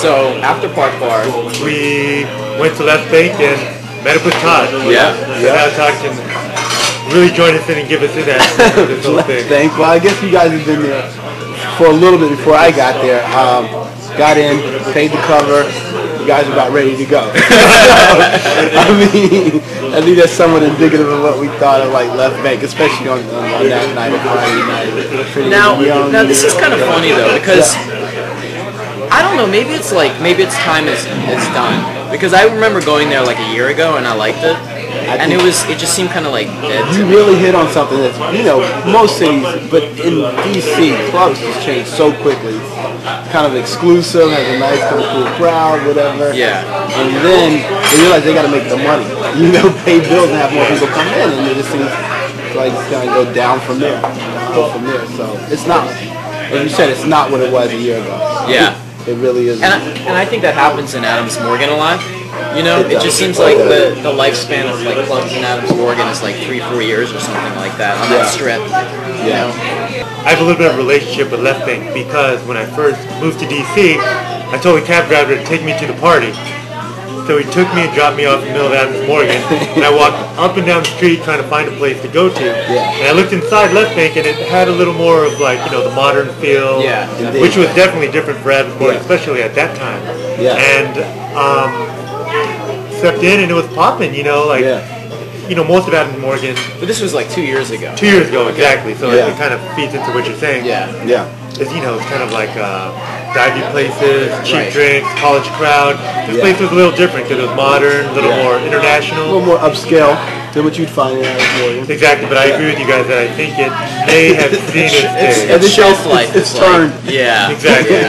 So after Park Bar, we went to Left Bank and met up with Todd. Yeah. So now Todd can really join us in and give us in that this whole thing. Thank. Well, I guess you guys have been there for a little bit before I got there. Got in, paid the cover. You guys are about ready to go. I mean, I think that's somewhat indicative of what we thought of like Left Bank, especially on that night, Friday night. now this is kind of funny though, because I don't know, maybe it's time is done, because I remember going there like a year ago and I liked it, and it just seemed kind of like dead to You me. really hit on something that's, most cities, but in DC, clubs just change so quickly. Kind of exclusive, has a nice kind of cool crowd, whatever. Yeah. And then they realize they got to make the money. Pay bills and have more people come in, and it just seems like it's going to go down from there. So it's not, as you said, it's not what it was a year ago. Yeah. It really is. And I think that happens in Adams Morgan a lot. It just seems like the lifespan of like clubs in Adams Morgan is like 3-4 years or something like that on that strip. I have a little bit of a relationship with Left Bank because when I first moved to DC, I told the cab driver to take me to the party. So he took me and dropped me off in the middle of Adams Morgan, and I walked up and down the street trying to find a place to go to. And I looked inside Left Bank, and it had a little more of like, the modern feel, which was definitely different for Adams Morgan, especially at that time. And stepped in, and it was popping, most of Adams Morgan. But this was like 2 years ago. 2 years ago, exactly. So it kind of feeds into what you're saying. Yeah. It's, it's kind of like divey places, cheap drinks, college crowd. This place was a little different because it was modern, a little more international. A little more upscale than what you'd find in Adams Morgan. Exactly, but I agree with you guys that I think it may have seen its day. Its shelf life it's is turned. Like, yeah. Exactly.